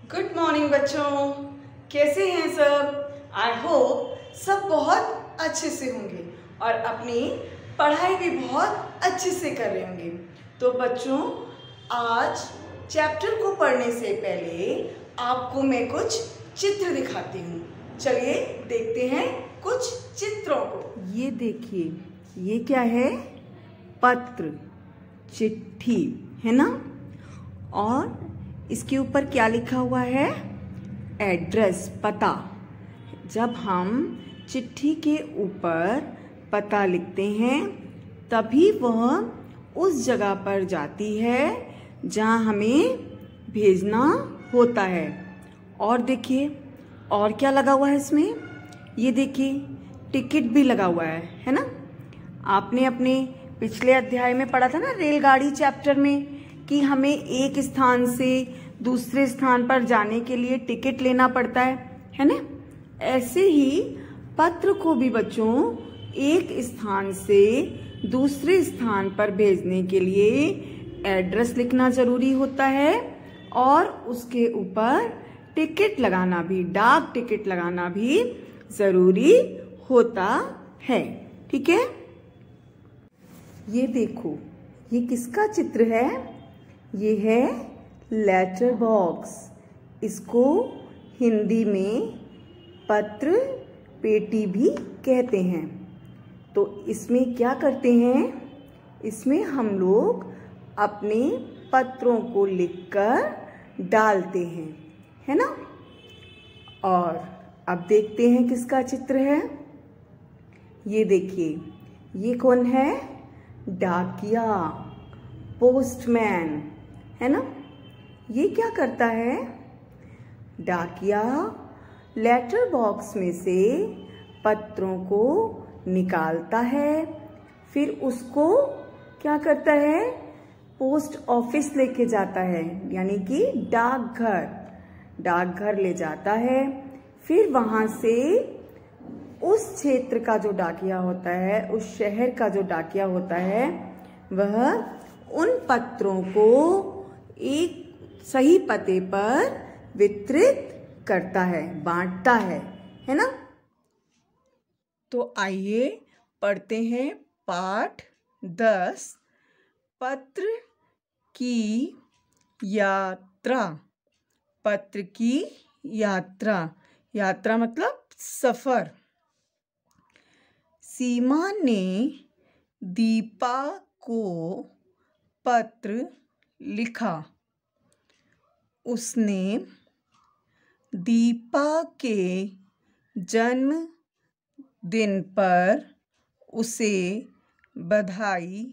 Good morning बच्चों, कैसे हैं सब। आई होप सब बहुत अच्छे से होंगे और अपनी पढ़ाई भी बहुत अच्छे से कर रहे होंगे। तो बच्चों, आज चैप्टर को पढ़ने से पहले आपको मैं कुछ चित्र दिखाती हूँ। चलिए देखते हैं कुछ चित्रों को। ये देखिए, ये क्या है? पत्र, चिट्ठी है ना। और इसके ऊपर क्या लिखा हुआ है? एड्रेस, पता। जब हम चिट्ठी के ऊपर पता लिखते हैं तभी वह उस जगह पर जाती है जहाँ हमें भेजना होता है। और देखिए, और क्या लगा हुआ है इसमें? ये देखिए, टिकट भी लगा हुआ है ना। आपने अपने पिछले अध्याय में पढ़ा था ना, रेलगाड़ी चैप्टर में, कि हमें एक स्थान से दूसरे स्थान पर जाने के लिए टिकट लेना पड़ता है ना। ऐसे ही पत्र को भी बच्चों एक स्थान से दूसरे स्थान पर भेजने के लिए एड्रेस लिखना जरूरी होता है और उसके ऊपर टिकट लगाना भी, डाक टिकट लगाना भी जरूरी होता है। ठीक है। ये देखो, ये किसका चित्र है? ये है लेटर बॉक्स। इसको हिंदी में पत्र पेटी भी कहते हैं। तो इसमें क्या करते हैं? इसमें हम लोग अपने पत्रों को लिखकर डालते हैं, है ना। और अब देखते हैं किसका चित्र है। ये देखिए, ये कौन है? डाकिया, पोस्टमैन, है ना। ये क्या करता है? डाकिया लेटर बॉक्स में से पत्रों को निकालता है, फिर उसको क्या करता है? पोस्ट ऑफिस लेके जाता है, यानी कि डाकघर ले जाता है। फिर वहां से उस क्षेत्र का जो डाकिया होता है, उस शहर का जो डाकिया होता है, वह उन पत्रों को एक सही पते पर वितरित करता है, बांटता है ना। तो आइए पढ़ते हैं पाठ 10, पत्र की यात्रा। पत्र की यात्रा, यात्रा मतलब सफर। सीमा ने दीपा को पत्र लिखा। उसने दीपा के जन्म दिन पर उसे बधाई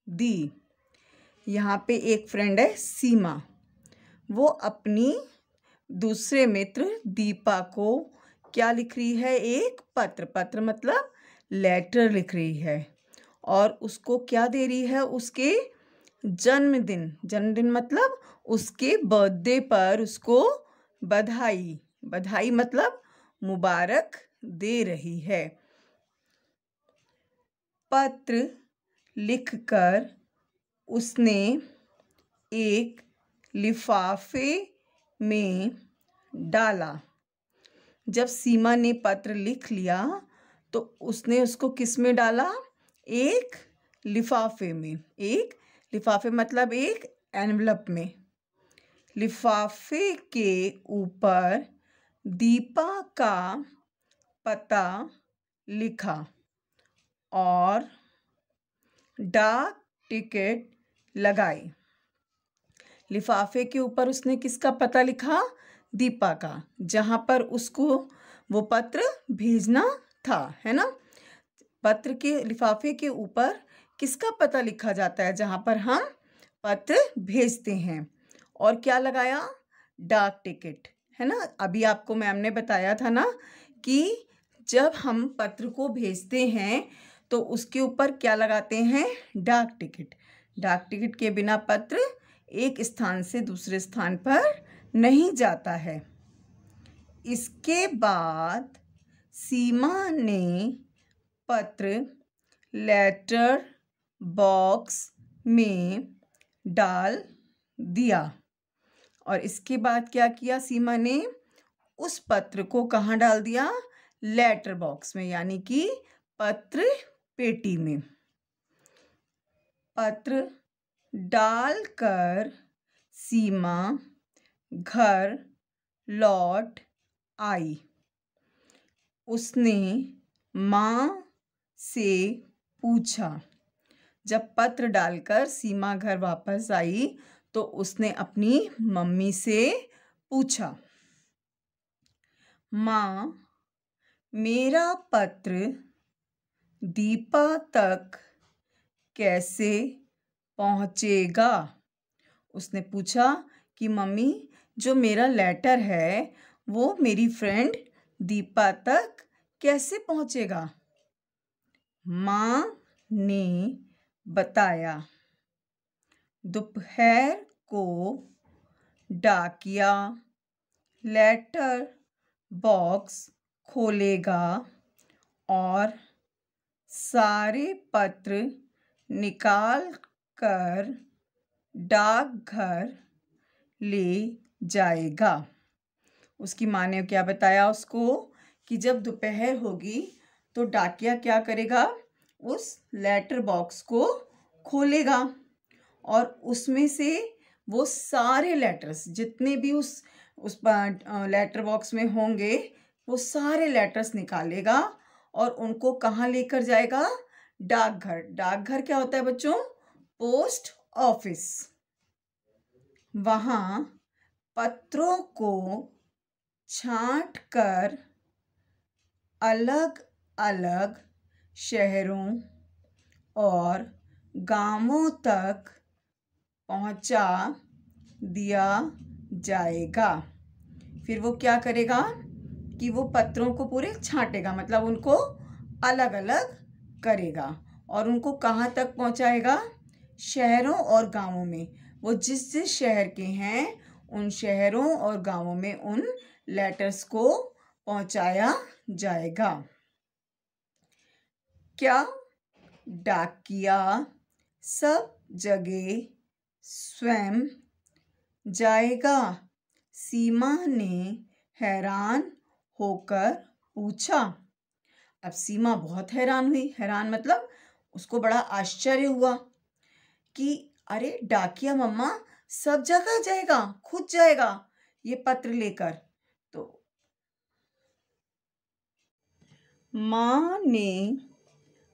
दी। यहाँ पे एक फ्रेंड है सीमा, वो अपनी दूसरे मित्र दीपा को क्या लिख रही है? एक पत्र। पत्र मतलब लेटर लिख रही है और उसको क्या दे रही है? उसके जन्मदिन, जन्मदिन मतलब उसके बर्थडे पर उसको बधाई मतलब मुबारक दे रही है। पत्र लिखकर उसने एक लिफाफे में डाला। जब सीमा ने पत्र लिख लिया तो उसने उसको किस में डाला? एक लिफाफे में। एक लिफाफे मतलब एक एनवलप में। लिफाफे के ऊपर दीपा का पता लिखा और डाक टिकट लगाई। लिफाफे के ऊपर उसने किसका पता लिखा? दीपा का, जहां पर उसको वो पत्र भेजना था, है ना। पत्र के लिफाफे के ऊपर किसका पता लिखा जाता है? जहां पर हम पत्र भेजते हैं। और क्या लगाया? डाक टिकट, है ना। अभी आपको मैम ने बताया था ना कि जब हम पत्र को भेजते हैं तो उसके ऊपर क्या लगाते हैं? डाक टिकट। डाक टिकट के बिना पत्र एक स्थान से दूसरे स्थान पर नहीं जाता है। इसके बाद सीमा ने पत्र लेटर बॉक्स में डाल दिया और इसके बाद क्या किया सीमा ने, उस पत्र को कहाँ डाल दिया, लेटर बॉक्स में, यानी कि पत्र पेटी में। पत्र डालकर सीमा घर लौट आई। उसने माँ से पूछा। जब पत्र डालकर सीमा घर वापस आई तो उसने अपनी मम्मी से पूछा, माँ, मेरा पत्र दीपा तक कैसे पहुँचेगा? उसने पूछा कि मम्मी, जो मेरा लेटर है वो मेरी फ्रेंड दीपा तक कैसे पहुँचेगा? माँ ने बताया, दोपहर को डाकिया लेटर बॉक्स खोलेगा और सारे पत्र निकाल कर डाकघर ले जाएगा। उसकी माँ ने क्या बताया उसको कि जब दोपहर होगी तो डाकिया क्या करेगा, उस लेटर बॉक्स को खोलेगा और उसमें से वो सारे लेटर्स जितने भी उस लेटर बॉक्स में होंगे वो सारे लेटर्स निकालेगा और उनको कहाँ लेकर जाएगा, डाकघर। डाकघर क्या होता है बच्चों, पोस्ट ऑफिस। वहाँ पत्रों को छांट कर अलग अलग शहरों और गांवों तक पहुंचा दिया जाएगा। फिर वो क्या करेगा कि वो पत्रों को पूरे छांटेगा, मतलब उनको अलग अलग करेगा और उनको कहाँ तक पहुंचाएगा, शहरों और गांवों में। वो जिस जिस शहर के हैं उन शहरों और गांवों में उन लेटर्स को पहुंचाया जाएगा। क्या डाकिया सब जगह स्वयं जाएगा? सीमा ने हैरान होकर पूछा। अब सीमा बहुत हैरान हुई। हैरान मतलब उसको बड़ा आश्चर्य हुआ कि अरे डाकिया मम्मा सब जगह जाएगा, खुद जाएगा ये पत्र लेकर। तो माँ ने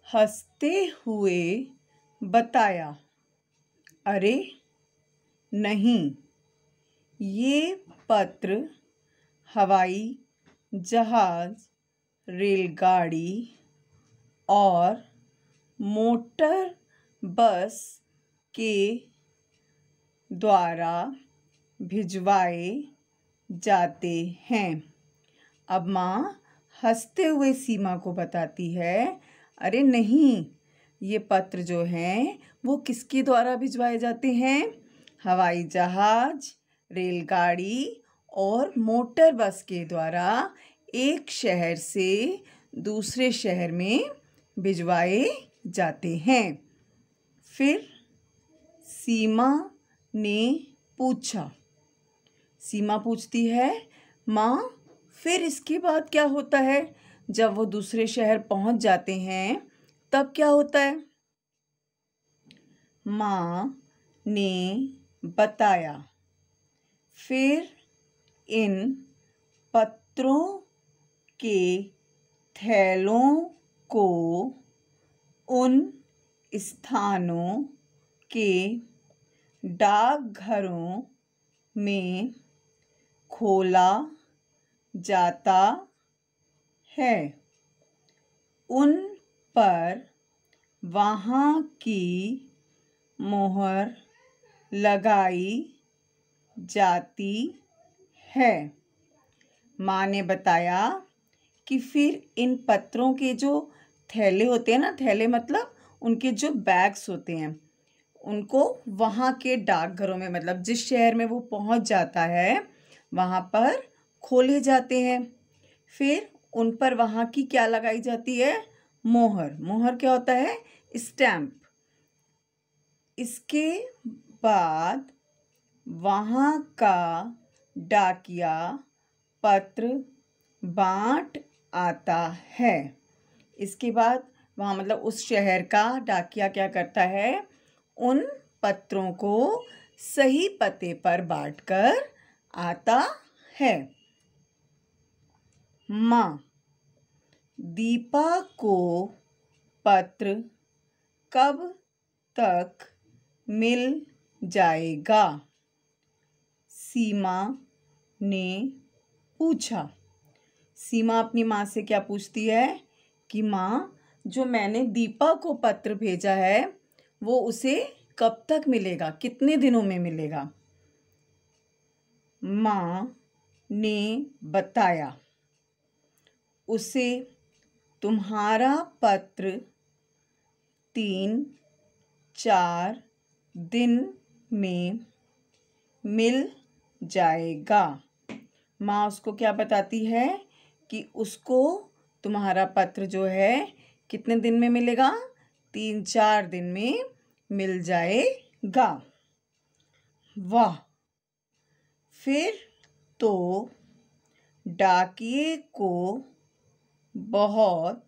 हंसते हुए बताया, अरे नहीं, ये पत्र हवाई जहाज, रेलगाड़ी और मोटर बस के द्वारा भिजवाए जाते हैं। अब माँ हंसते हुए सीमा को बताती है, अरे नहीं, ये पत्र जो हैं वो किसके द्वारा भिजवाए जाते हैं, हवाई जहाज, रेलगाड़ी और मोटर बस के द्वारा एक शहर से दूसरे शहर में भिजवाए जाते हैं। फिर सीमा ने पूछा। सीमा पूछती है, माँ, फिर इसके बाद क्या होता है? जब वो दूसरे शहर पहुंच जाते हैं तब क्या होता है? माँ ने बताया, फिर इन पत्रों के थैलों को उन स्थानों के डाकघरों में खोला जाता है। उन पर वहाँ की मोहर लगाई जाती है। माँ ने बताया कि फिर इन पत्रों के जो थैले होते हैं ना, थैले मतलब उनके जो बैग्स होते हैं, उनको वहाँ के डाकघरों में, मतलब जिस शहर में वो पहुँच जाता है वहाँ पर खोले जाते हैं। फिर उन पर वहाँ की क्या लगाई जाती है, मोहर। मोहर क्या होता है, स्टैम्प। इसके बाद वहाँ का डाकिया पत्र बाँट आता है। इसके बाद वहाँ मतलब उस शहर का डाकिया क्या करता है, उन पत्रों को सही पते पर बाँटकर आता है। माँ, दीपा को पत्र कब तक मिल जाएगा? सीमा ने पूछा। सीमा अपनी माँ से क्या पूछती है कि माँ, जो मैंने दीपा को पत्र भेजा है वो उसे कब तक मिलेगा, कितने दिनों में मिलेगा? माँ ने बताया, उसे तुम्हारा पत्र 3-4 दिन में मिल जाएगा। माँ उसको क्या बताती है कि उसको तुम्हारा पत्र जो है कितने दिन में मिलेगा, 3-4 दिन में मिल जाएगा। वाह, फिर तो डाकिये को बहुत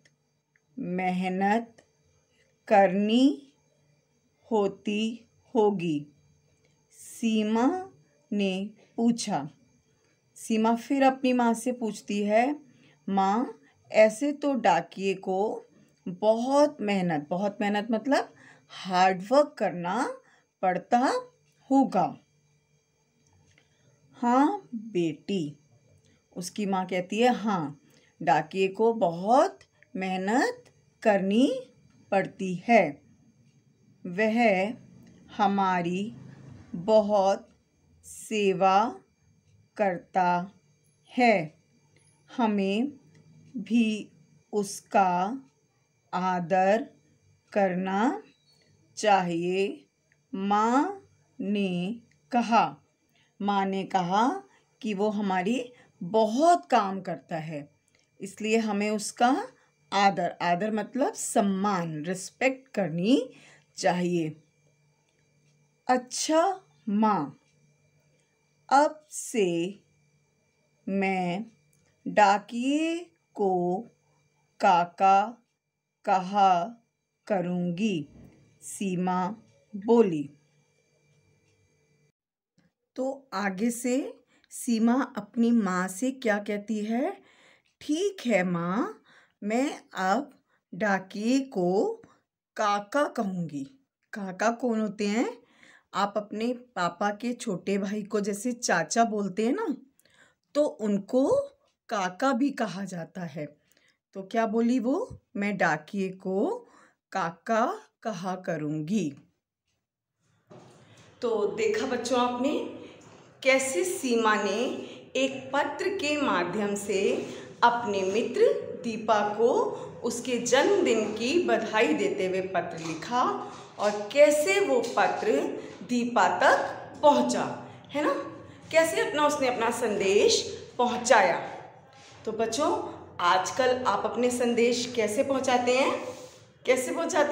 मेहनत करनी होती होगी, सीमा ने पूछा। सीमा फिर अपनी माँ से पूछती है, माँ, ऐसे तो डाकिये को बहुत मेहनत मतलब हार्ड वर्क करना पड़ता होगा। हाँ बेटी, उसकी माँ कहती है, हाँ, डाकिये को बहुत मेहनत करनी पड़ती है। वह हमारी बहुत सेवा करता है, हमें भी उसका आदर करना चाहिए, माँ ने कहा। माँ ने कहा कि वो हमारी बहुत काम करता है, इसलिए हमें उसका आदर मतलब सम्मान, रिस्पेक्ट करनी चाहिए। अच्छा माँ, अब से मैं डाकिये को काका कहा करूँगी, सीमा बोली। तो आगे से सीमा अपनी माँ से क्या कहती है, ठीक है माँ, मैं अब डाकिये को काका कहूँगी। काका कौन होते हैं? आप अपने पापा के छोटे भाई को जैसे चाचा बोलते हैं ना, तो उनको काका भी कहा जाता है। तो क्या बोली वो, मैं डाकिये को काका कहा करूँगी। तो देखा बच्चों आपने कैसे सीमा ने एक पत्र के माध्यम से अपने मित्र दीपा को उसके जन्मदिन की बधाई देते हुए पत्र लिखा और कैसे वो पत्र दीपा तक पहुंचा, है ना, कैसे उसने अपना संदेश पहुंचाया। तो बच्चों, आजकल आप अपने संदेश कैसे पहुंचाते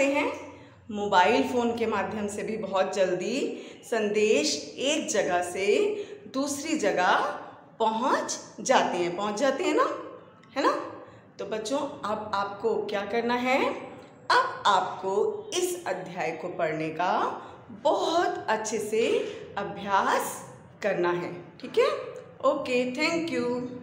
हैं? मोबाइल फ़ोन के माध्यम से भी बहुत जल्दी संदेश एक जगह से दूसरी जगह पहुंच जाते हैं ना, है ना। तो बच्चों, अब आपको क्या करना है, अब आपको इस अध्याय को पढ़ने का बहुत अच्छे से अभ्यास करना है, ठीक है। Okay, thank you.